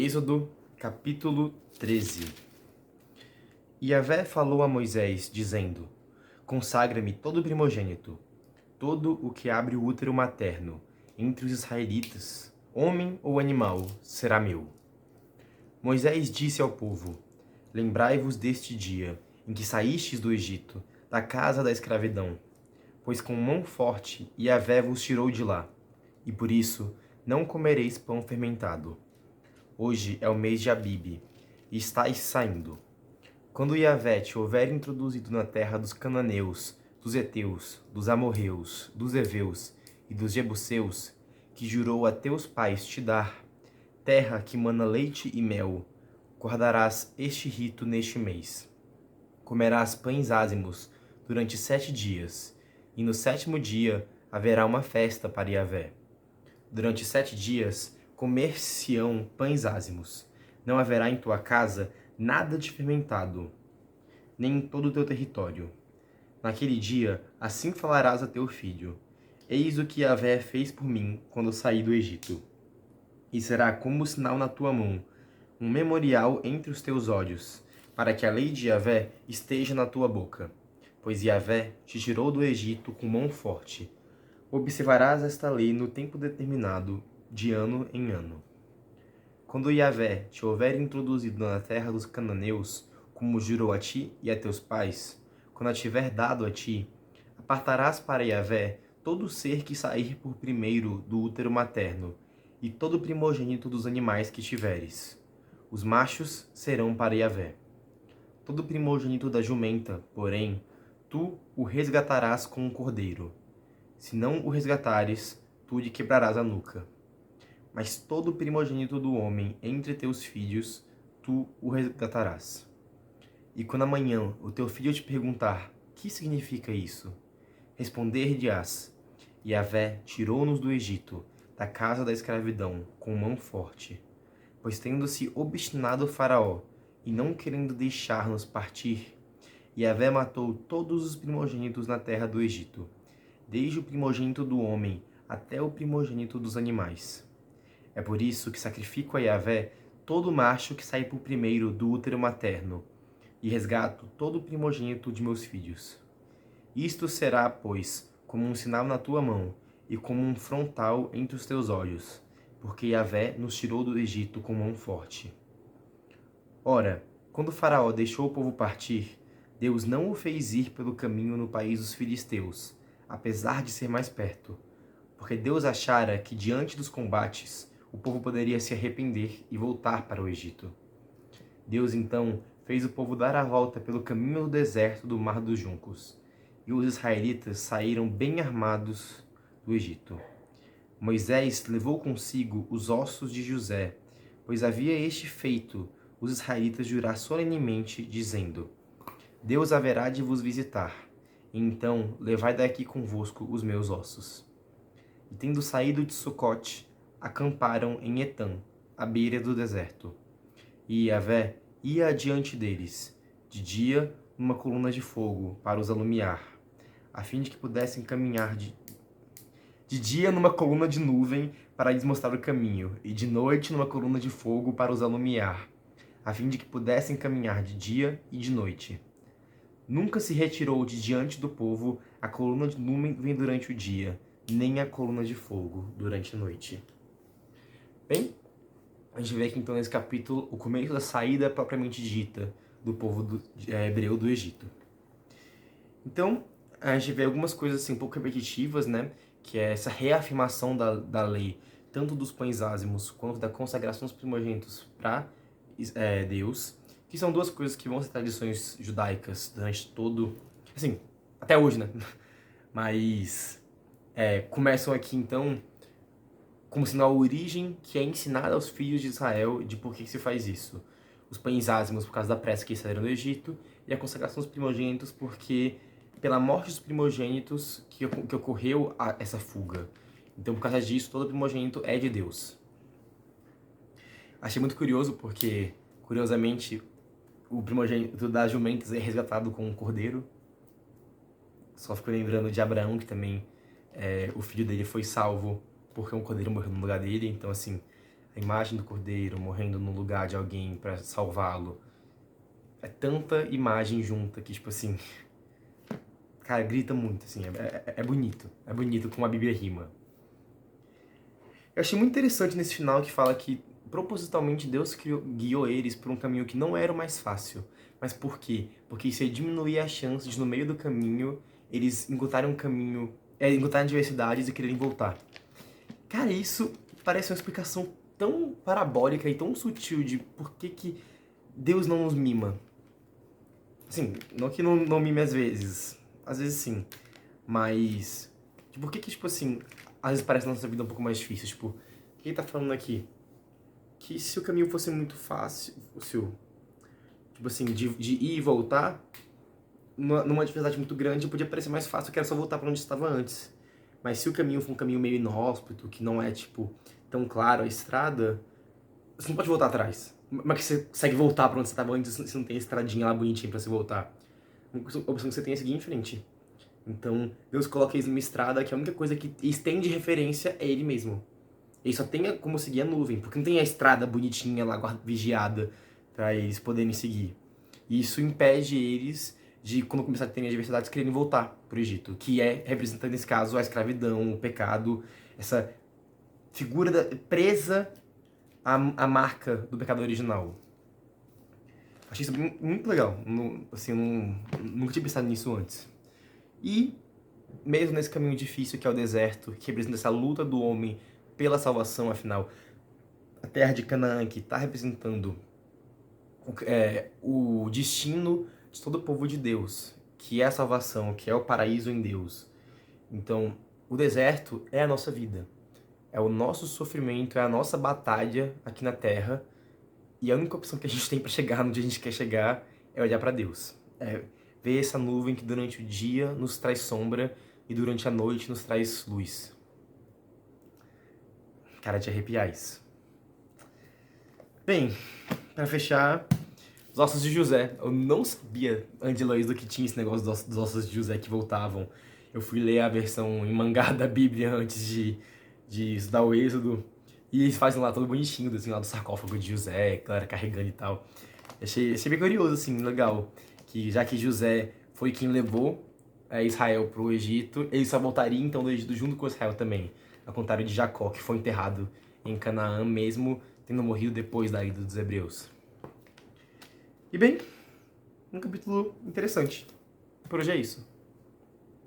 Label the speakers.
Speaker 1: Êxodo, capítulo 13. Yahvé falou a Moisés, dizendo: Consagra-me todo primogênito, todo o que abre o útero materno, entre os israelitas, homem ou animal, será meu. Moisés disse ao povo: Lembrai-vos deste dia, em que saístes do Egito, da casa da escravidão, pois com mão forte Yahvé vos tirou de lá, e por isso não comereis pão fermentado. Hoje é o mês de Abibe, e estáis saindo. Quando Yahvé te houver introduzido na terra dos cananeus, dos heteus, dos amorreus, dos heveus e dos jebuseus, que jurou a teus pais te dar, terra que mana leite e mel, guardarás este rito neste mês. Comerás pães ázimos durante 7 dias, e no 7º dia haverá uma festa para Yahvé. Durante 7 dias comer-se-ão pães ázimos. Não haverá em tua casa nada de fermentado, nem em todo o teu território. Naquele dia, assim falarás a teu filho: Eis o que Yahvé fez por mim quando saí do Egito. E será como sinal na tua mão, um memorial entre os teus olhos, para que a lei de Yahvé esteja na tua boca. Pois Yahvé te tirou do Egito com mão forte. Observarás esta lei no tempo determinado, de ano em ano. Quando Yahvé te houver introduzido na terra dos cananeus, como jurou a ti e a teus pais, quando a tiver dado a ti, apartarás para Yahvé todo ser que sair por primeiro do útero materno, e todo primogênito dos animais que tiveres. Os machos serão para Yahvé. Todo primogênito da jumenta, porém, tu o resgatarás com um cordeiro. Se não o resgatares, tu lhe quebrarás a nuca. Mas todo primogênito do homem entre teus filhos, tu o resgatarás. E quando amanhã o teu filho te perguntar: que significa isso? Responder-lhe-ás: Yahvé tirou-nos do Egito, da casa da escravidão, com mão forte. Pois tendo-se obstinado o Faraó, e não querendo deixar-nos partir, Yahvé matou todos os primogênitos na terra do Egito, desde o primogênito do homem até o primogênito dos animais. É por isso que sacrifico a Yahvé todo macho que sai por primeiro do útero materno, e resgato todo o primogênito de meus filhos. Isto será, pois, como um sinal na tua mão, e como um frontal entre os teus olhos, porque Yahvé nos tirou do Egito com mão forte. Ora, quando Faraó deixou o povo partir, Deus não o fez ir pelo caminho no país dos filisteus, apesar de ser mais perto, porque Deus achara que diante dos combates o povo poderia se arrepender e voltar para o Egito. Deus então fez o povo dar a volta pelo caminho do deserto do Mar dos Juncos, e os israelitas saíram bem armados do Egito. Moisés levou consigo os ossos de José, pois havia este feito os israelitas jurar solenemente, dizendo: Deus haverá de vos visitar, e então levai daqui convosco os meus ossos. E tendo saído de Sucote, acamparam em Etã, à beira do deserto. E Yahvé ia adiante deles, de dia numa coluna de fogo para os alumiar, a fim de que pudessem caminhar de dia numa coluna de nuvem para lhes mostrar o caminho, e de noite numa coluna de fogo para os alumiar, a fim de que pudessem caminhar de dia e de noite. Nunca se retirou de diante do povo a coluna de nuvem durante o dia, nem a coluna de fogo durante a noite. Bem, a gente vê aqui então nesse capítulo o começo da saída propriamente dita do povo hebreu do Egito. Então, a gente vê algumas coisas assim um pouco repetitivas, né? Que é essa reafirmação da lei, tanto dos pães ázimos quanto da consagração dos primogênitos para Deus, que são duas coisas que vão ser tradições judaicas durante todo, assim, até hoje, né? Mas começam aqui então como sendo a origem que é ensinada aos filhos de Israel de por que se faz isso. Os pães ázimos por causa da pressa que eles saíram do Egito, e a consagração dos primogênitos porque pela morte dos primogênitos que ocorreu essa fuga. Então, por causa disso, todo primogênito é de Deus. Achei muito curioso porque, curiosamente, o primogênito das jumentas é resgatado com um cordeiro. Só fico lembrando de Abraão, que também o filho dele foi salvo porque um cordeiro morreu no lugar dele. Então, assim, a a imagem do cordeiro morrendo no lugar de alguém pra salvá-lo. É tanta imagem junta que, tipo assim, cara, grita muito, assim, é bonito. É bonito como a Bíblia rima. Eu achei muito interessante nesse final que fala que, propositalmente, Deus guiou eles por um caminho que não era o mais fácil. Mas por quê? Porque isso ia diminuir a chance de, no meio do caminho, eles encontrarem um caminho, encontrarem adversidades e quererem voltar. Cara, isso parece uma explicação tão parabólica e tão sutil de por que Deus não nos mima. Assim, não que não mime às vezes sim, mas de por que tipo assim, às vezes parece a nossa vida um pouco mais difícil, tipo, o que ele tá falando aqui? Que se o caminho fosse muito fácil, tipo assim, de ir e voltar, numa dificuldade muito grande, podia parecer mais fácil que era só voltar pra onde estava antes. Mas se o caminho for um caminho meio inóspito, que não é, tipo, tão claro a estrada, você não pode voltar atrás. Mas que você consegue voltar pra onde você estava antes, se não tem a estradinha lá bonitinha pra você voltar. A opção que você tem é seguir em frente. Então, Deus coloca eles numa estrada que a única coisa que eles têm de referência é Ele mesmo. Eles só tem como seguir a nuvem, porque não tem a estrada bonitinha lá, vigiada, pra eles poderem seguir. E isso impede eles de, quando começar a ter adversidades, quererem voltar pro Egito, que representa, nesse caso, a escravidão, o pecado, essa figura presa à marca do pecado original. Achei isso muito legal. Assim, nunca tinha pensado nisso antes. E, mesmo nesse caminho difícil que é o deserto, que representa essa luta do homem pela salvação, afinal, a terra de Canaã, que está representando o destino de todo o povo de Deus, que é a salvação, que é o paraíso em Deus. Então, o deserto é a nossa vida. É o nosso sofrimento, é a nossa batalha aqui na terra. E a única opção que a gente tem para chegar onde a gente quer chegar é olhar para Deus. É ver essa nuvem que durante o dia nos traz sombra e durante a noite nos traz luz. Cara, de arrepiar isso. Bem, para fechar, os ossos de José. Eu não sabia, Angela, do que tinha esse negócio dos ossos de José que voltavam. Eu fui ler a versão em mangá da Bíblia antes de estudar o Êxodo. E eles fazem lá todo bonitinho, assim, lá do sarcófago de José, a galera carregando e tal. Achei bem curioso, assim, legal. Que já que José foi quem levou Israel pro Egito, ele só voltaria então do Egito junto com Israel também. Ao contrário de Jacó, que foi enterrado em Canaã mesmo, tendo morrido depois da ida dos hebreus. E bem, um capítulo interessante. Por hoje é isso.